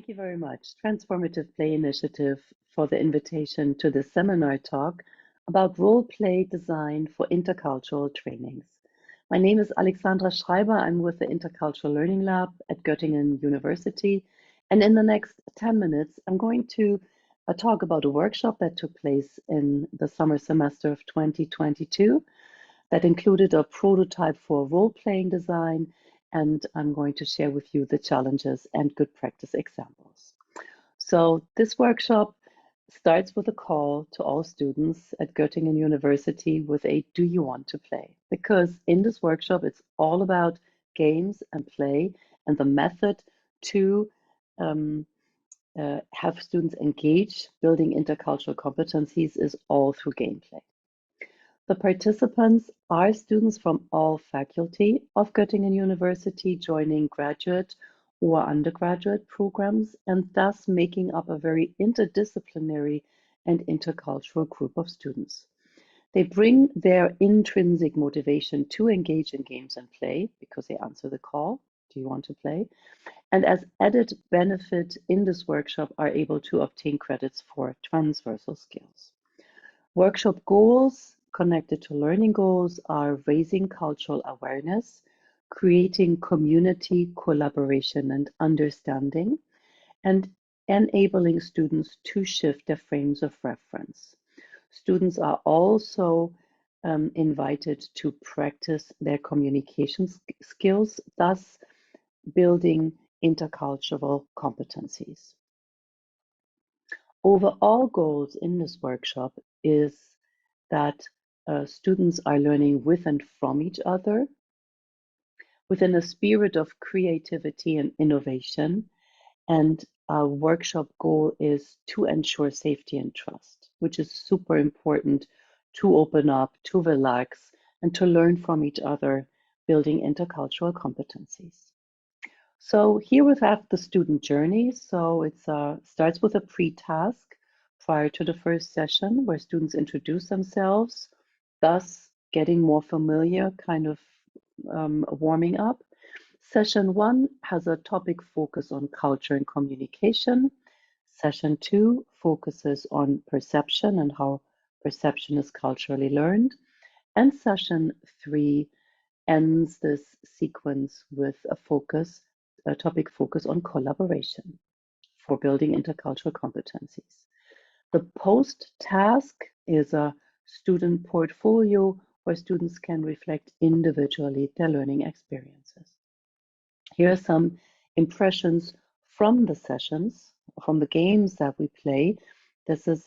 Thank you very much, Transformative Play Initiative, for the invitation to this seminar talk about role play design for intercultural trainings. My name is Alexandra Schreiber. I'm with the Intercultural Learning Lab at Goettingen University. And in the next 10 minutes, I'm going to talk about a workshop that took place in the summer semester of 2022 that included a prototype for role-playing design, and I'm going to share with you the challenges and good practice examples. So this workshop starts with a call to all students at Goettingen University with a "Do you want to play?" Because in this workshop, it's all about games and play, and the method to have students engage building intercultural competencies is all through gameplay. The participants are students from all faculty of Goettingen University joining graduate or undergraduate programs, and thus making up a very interdisciplinary and intercultural group of students. They bring their intrinsic motivation to engage in games and play because they answer the call, "Do you want to play?" And as added benefit in this workshop are able to obtain credits for transversal skills. Workshop goals connected to learning goals are raising cultural awareness, creating community collaboration and understanding, and enabling students to shift their frames of reference. Students are also invited to practice their communication skills, thus building intercultural competencies. Overall goals in this workshop is that students are learning with and from each other within a spirit of creativity and innovation. And our workshop goal is to ensure safety and trust, which is super important to open up, to relax, and to learn from each other, building intercultural competencies. So here we have the student journey. So it starts with a pre-task prior to the first session where students introduce themselves, thus getting more familiar, kind of warming up. Session 1 has a topic focus on culture and communication. Session 2 focuses on perception and how perception is culturally learned. And session 3 ends this sequence with a topic focus on collaboration for building intercultural competencies. The post-task is a student portfolio where students can reflect individually their learning experiences. Here are some impressions from the sessions, from the games that we play. This is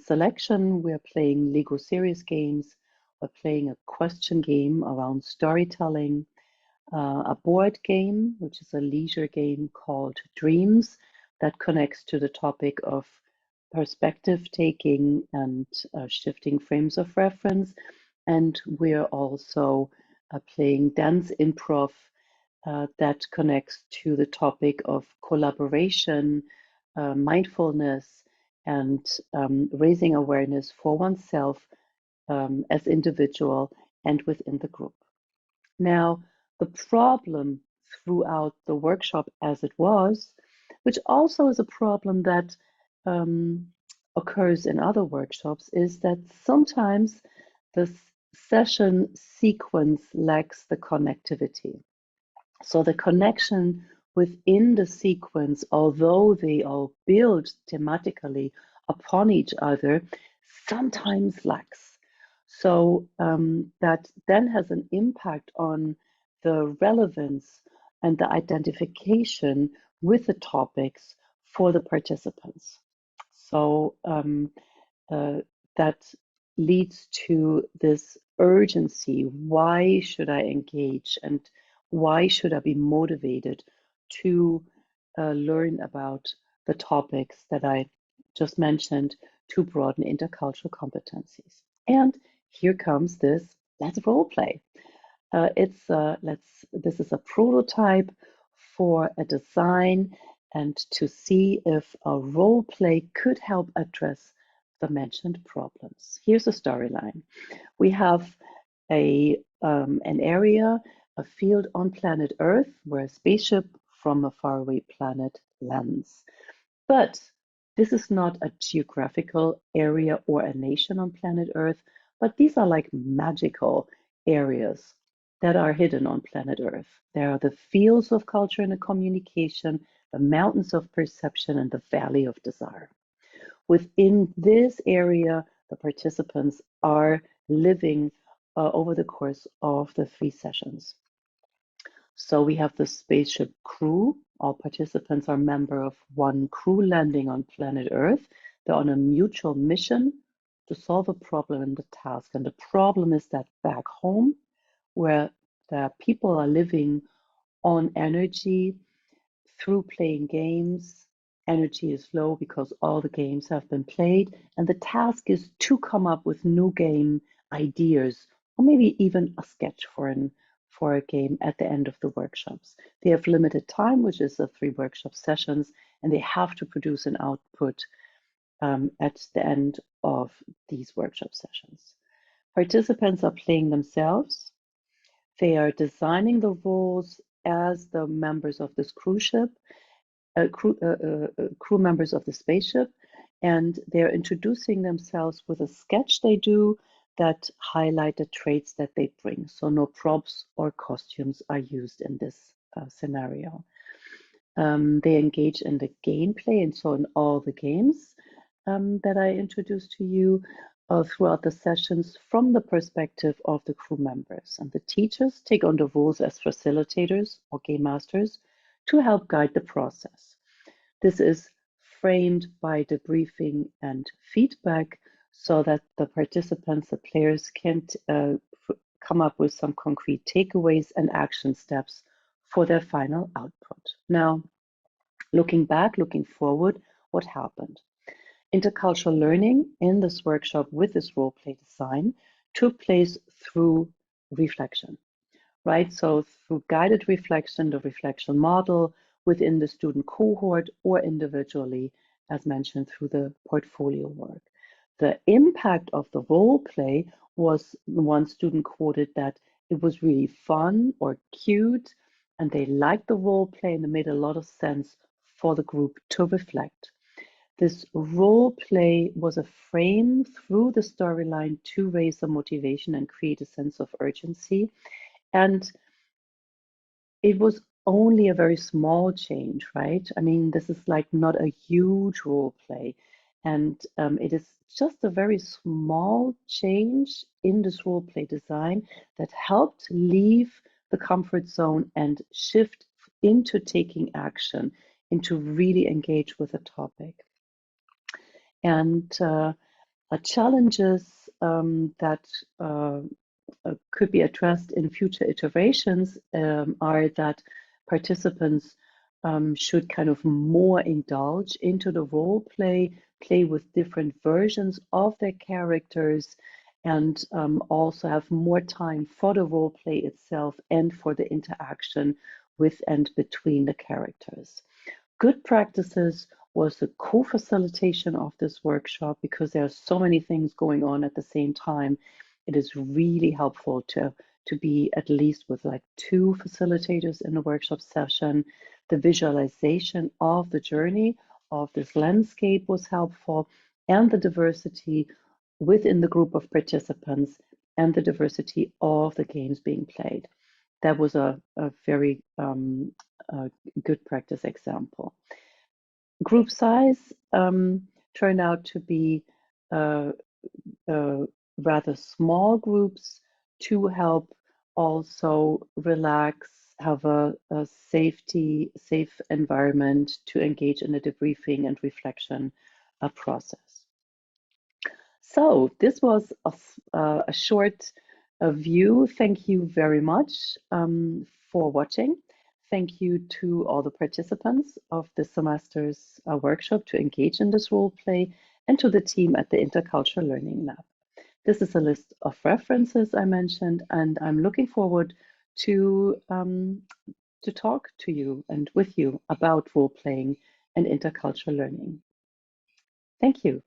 selection. We're playing Lego series games. We're playing a question game around storytelling, a board game, which is a leisure game called Dreams, that connects to the topic of perspective taking and shifting frames of reference. And we're also playing dance improv that connects to the topic of collaboration, mindfulness, and raising awareness for oneself as individual and within the group. Now, the problem throughout the workshop as it was, which also is a problem that occurs in other workshops, is that sometimes the session sequence lacks the connectivity. So the connection within the sequence, although they all build thematically upon each other, sometimes lacks. So that then has an impact on the relevance and the identification with the topics for the participants. So that leads to this urgency. Why should I engage, and why should I be motivated to learn about the topics that I just mentioned to broaden intercultural competencies? And here comes this, let's role play. This is a prototype for a design and to see if a role play could help address the mentioned problems. Here's a storyline. We have an area, a field on planet Earth where a spaceship from a faraway planet lens. But this is not a geographical area or a nation on planet Earth, but these are like magical areas that are hidden on planet Earth. There are the fields of culture and communication, the mountains of perception, and the valley of desire. Within this area, the participants are living over the course of the 3 sessions. So we have the spaceship crew. All participants are member of one crew landing on planet Earth. They're on a mutual mission to solve a problem in the task. And the problem is that back home, where the people are living on energy through playing games, energy is low because all the games have been played. And the task is to come up with new game ideas, or maybe even a sketch for a game at the end of the workshops. They have limited time, which is the 3 workshop sessions, and they have to produce an output at the end of these workshop sessions. Participants are playing themselves. They are designing the roles as the members of this cruise ship, crew members of the spaceship, and they're introducing themselves with a sketch they do that highlight the traits that they bring. So no props or costumes are used in this scenario. They engage in the gameplay, and so in all the games that I introduced to you throughout the sessions from the perspective of the crew members. And the teachers take on the roles as facilitators or game masters to help guide the process. This is framed by debriefing and feedback so that the participants, the players, can come up with some concrete takeaways and action steps for their final output. Now, looking back, looking forward, what happened? Intercultural learning in this workshop with this role play design took place through reflection, right? So through guided reflection, the reflection model within the student cohort or individually, as mentioned, through the portfolio work. The impact of the role play was, one student quoted that it was really fun or cute, and they liked the role play and it made a lot of sense for the group to reflect. This role play was a frame through the storyline to raise the motivation and create a sense of urgency. And it was only a very small change, right? I mean, this is like not a huge role play. And it is just a very small change in this role play design that helped leave the comfort zone and shift into taking action, into really engage with a topic. And challenges that could be addressed in future iterations are that participants should kind of more indulge into the role play, play with different versions of their characters, and also have more time for the role play itself and for the interaction with and between the characters. Good practices was the co-facilitation of this workshop, because there are so many things going on at the same time. It is really helpful to be at least with like 2 facilitators in a workshop session. The visualization of the journey of this landscape was helpful, and the diversity within the group of participants and the diversity of the games being played. That was a very good practice example. Group size turned out to be rather small groups to help also relax, have a safe environment to engage in a debriefing and reflection process. So this was a short view. Thank you very much for watching. Thank you to all the participants of this semester's workshop to engage in this role play, and to the team at the Intercultural Learning Lab. This is a list of references I mentioned, and I'm looking forward to talk to you and with you about role playing and intercultural learning. Thank you.